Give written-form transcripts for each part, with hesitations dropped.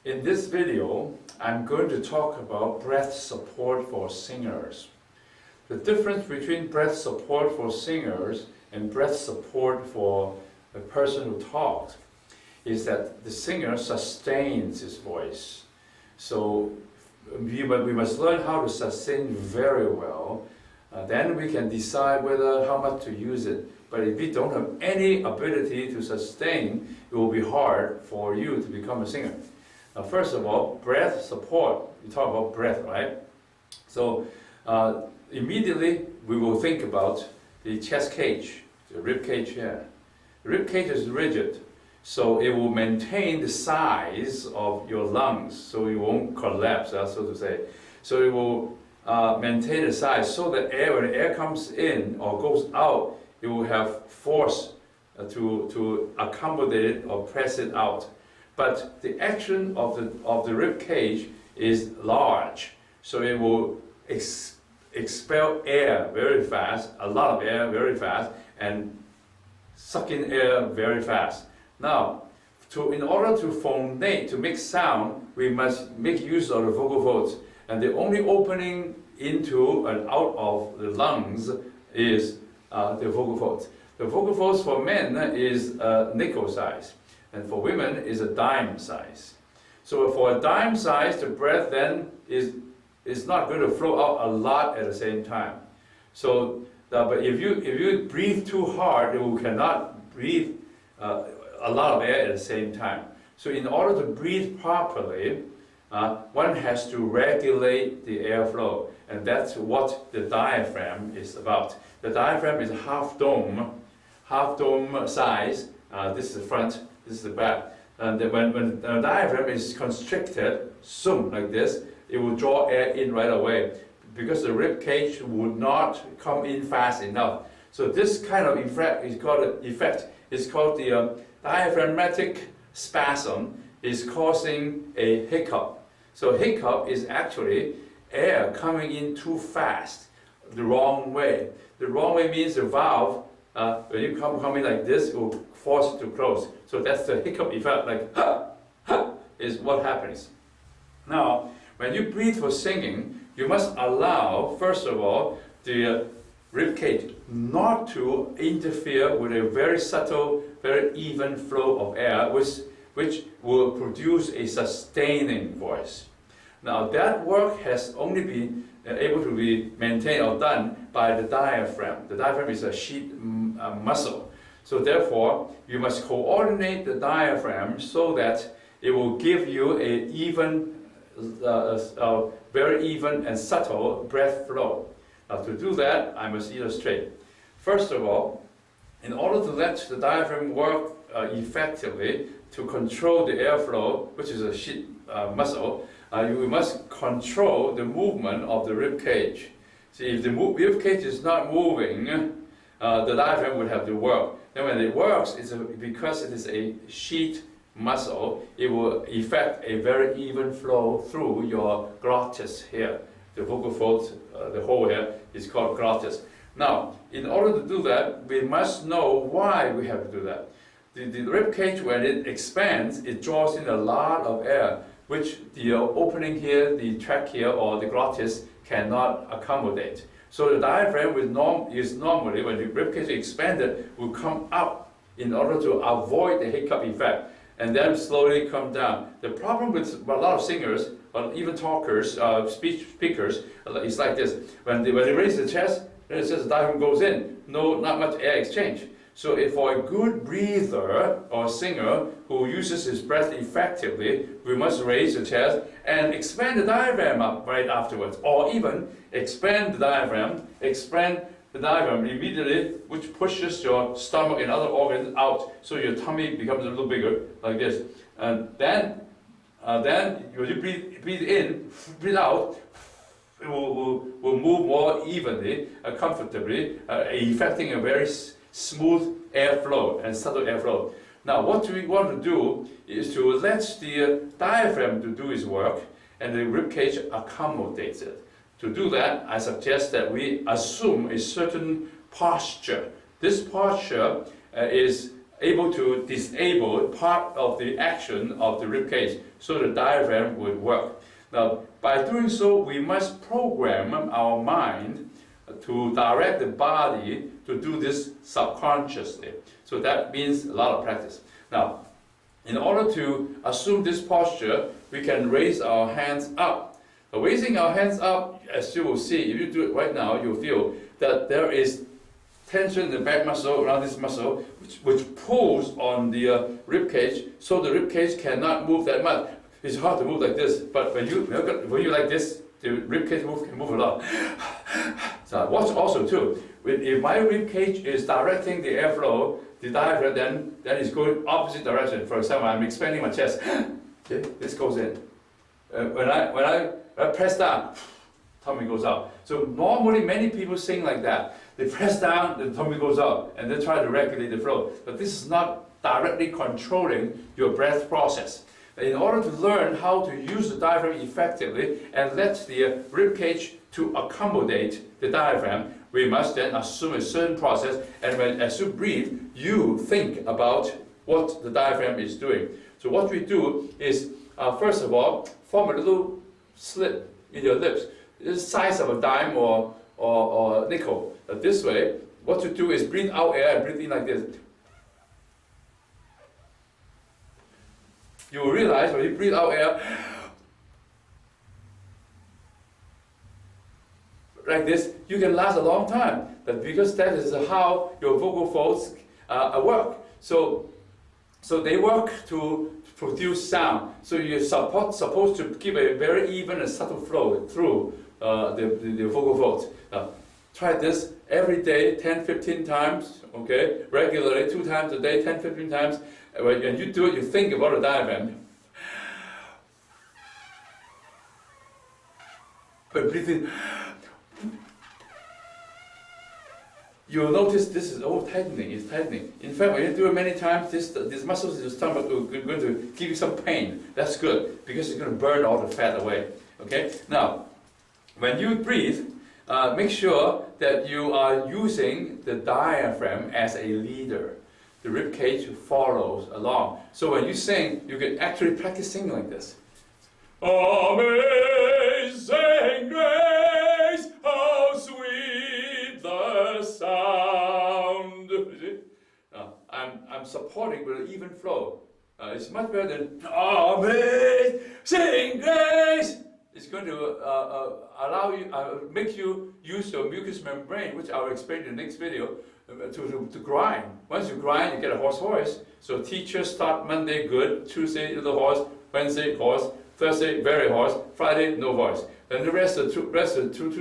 In this video, I'm going to talk about breath support for singers. The difference between breath support for singers and breath support for a person who talks is that the singer sustains his voice. So we must learn how to sustain very well. Then we can decide whether how much to use it. But if we don't have any ability to sustain, it will be hard for you to become a singer. Now, first of all, breath support. We talk about breath, right? So immediately we will think about the chest cage, the rib cage here. The rib cage is rigid, so it will maintain the size of your lungs, so it won't collapse, so to say. So it will maintain the size so that when the air comes in or goes out, it will have force to accommodate it or press it out. But the action of the rib cage is large, so it will expel air very fast, a lot of air very fast, and suck in air very fast. Now, in order to phonate, to make sound, we must make use of the vocal folds. And the only opening into and out of the lungs is the vocal folds. The vocal folds for men is nickel size, and for women is a dime size. So for a dime size, the breath then is not going to flow out a lot at the same time. So, but if you breathe too hard, you cannot breathe a lot of air at the same time. So in order to breathe properly, one has to regulate the airflow, and that's what the diaphragm is about. The diaphragm is half dome size. This is the front, this is the back. And when the diaphragm is constricted, zoom like this, it will draw air in right away because the rib cage would not come in fast enough. So this kind of effect is called the diaphragmatic spasm, is causing a hiccup. So hiccup is actually air coming in too fast, the wrong way. The wrong way means the valve, when you come in like this, it will force it to close. So that's the hiccup effect, like ha, ha, is what happens. Now, when you breathe for singing, you must allow, first of all, the rib cage not to interfere with a very subtle, very even flow of air, which will produce a sustaining voice. Now that work has only been able to be maintained or done by the diaphragm. The diaphragm is a sheath muscle. So therefore, you must coordinate the diaphragm so that it will give you a very even and subtle breath flow. Now to do that, I must illustrate. First of all, in order to let the diaphragm work effectively to control the airflow, which is a sheath muscle, you must control the movement of the rib cage. See, if the rib cage is not moving, the diaphragm would have to work. Then when it works, because it is a sheath muscle, it will effect a very even flow through your glottis here. The vocal folds, the hole here is called glottis. Now, in order to do that, we must know why we have to do that. The rib cage, when it expands, it draws in a lot of air, which the opening here, the tract here, or the glottis cannot accommodate. So the diaphragm is normally, when the rib cage is expanded, will come up in order to avoid the hiccup effect, and then slowly come down. The problem with a lot of singers, or even talkers, speakers, is like this. When they raise the chest, then it says the diaphragm goes in. Not much air exchange. So if for a good breather or singer who uses his breath effectively, we must raise the chest and expand the diaphragm up right afterwards. Or even expand the diaphragm immediately, which pushes your stomach and other organs out, so your tummy becomes a little bigger, like this. And then when you breathe in, breathe out, it will move more evenly, comfortably, effecting a very smooth airflow and subtle airflow. Now, what we want to do is to let the diaphragm to do its work, and the rib cage accommodates it. To do that, I suggest that we assume a certain posture. This posture is able to disable part of the action of the rib cage so the diaphragm would work. Now, by doing so, we must program our mind to direct the body to do this subconsciously. So that means a lot of practice. Now, in order to assume this posture, we can raise our hands up. Raising our hands up, as you will see, if you do it right now, you'll feel that there is tension in the back muscle, around this muscle, which pulls on the rib cage, so the rib cage cannot move that much. It's hard to move like this, but when you like this, the rib cage can move a lot. So watch also too. If my rib cage is directing the airflow, the diaphragm then is going opposite direction. For example, I'm expanding my chest. Okay, this goes in. When I press down, tummy goes up. So normally many people sing like that. They press down, the tummy goes up, and they try to regulate the flow. But this is not directly controlling your breath process. In order to learn how to use the diaphragm effectively and let the rib cage to accommodate the diaphragm, we must then assume a certain process, and as you breathe, you think about what the diaphragm is doing. So what we do is, first of all, form a little slit in your lips. It's the size of a dime or nickel. This way, what you do is breathe out air and breathe in like this. You will realize when you breathe out air, like this, you can last a long time. But because that is how your vocal folds work. So they work to produce sound. So you're supposed to give a very even and subtle flow through the vocal folds. Try this every day, 10-15 times, okay? Regularly, 2 times a day, 10-15 times. When you do it, you think about the diaphragm. But breathe in. You'll notice this is all tightening, it's tightening. In fact, when you do it many times, these muscles in the stomach are going to give you some pain. That's good, because it's going to burn all the fat away. Okay? Now, when you breathe, make sure that you are using the diaphragm as a leader. The rib cage follows along. So when you sing, you can actually practice singing like this. Amazing grace, how sweet the sound. You see? I'm supporting with an even flow. It's much better than amazing grace. It's going to allow you, make you use your mucous membrane, which I'll explain in the next video, to grind. Once you grind, you get a hoarse voice. So teachers start Monday good, Tuesday little hoarse, Wednesday hoarse, Thursday very hoarse, Friday no voice. Then the rest of 2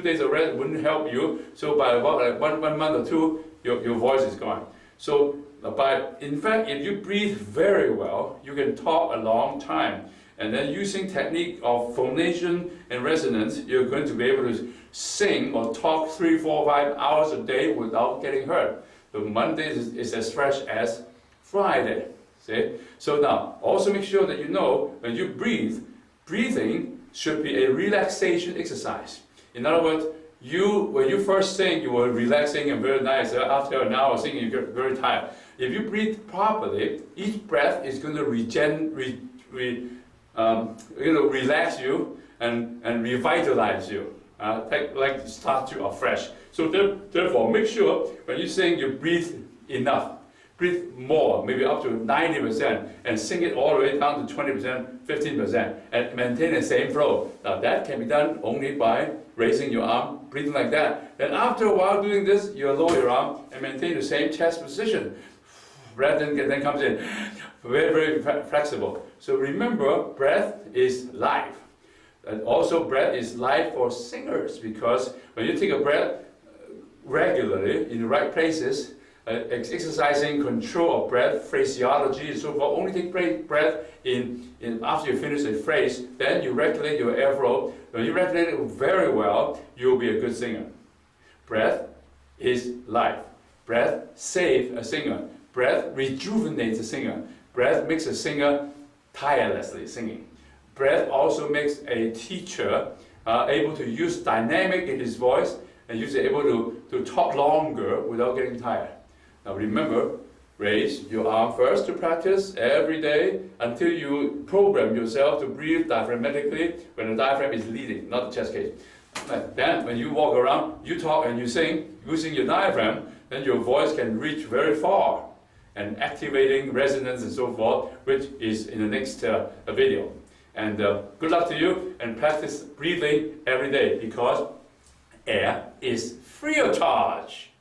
days of rest wouldn't help you. So by about like one month or two, your voice is gone. So in fact, if you breathe very well, you can talk a long time. And then using technique of phonation and resonance, you're going to be able to sing or talk 3, 4, 5 hours a day without getting hurt. So Monday is as fresh as Friday. See? So now, also make sure that you know when you breathe, breathing should be a relaxation exercise. In other words, when you first sing, you were relaxing and very nice. After an hour singing, you get very tired. If you breathe properly, each breath is going to relax you and revitalize you, start you afresh. So therefore, make sure when you sing, you breathe enough. Breathe more, maybe up to 90%, and sing it all the way down to 20%, 15%, and maintain the same flow. Now that can be done only by raising your arm, breathing like that. Then after a while doing this, you lower your arm and maintain the same chest position. Breath then comes in. Very, very flexible. So remember, breath is life. And also breath is life for singers, because when you take a breath regularly in the right places, exercising control of breath, phraseology, and so forth, only take breath in after you finish a phrase, then you regulate your airflow. When you regulate it very well, you'll be a good singer. Breath is life. Breath saves a singer. Breath rejuvenates a singer. Breath makes a singer tirelessly singing. Breath also makes a teacher able to use dynamic in his voice and able to talk longer without getting tired. Now remember, raise your arm first to practice every day until you program yourself to breathe diaphragmatically when the diaphragm is leading, not the chest cage. Then when you walk around, you talk and you sing using your diaphragm, then your voice can reach very far and activating resonance and so forth, which is in the next video. And good luck to you, and practice breathing every day because air is free of charge.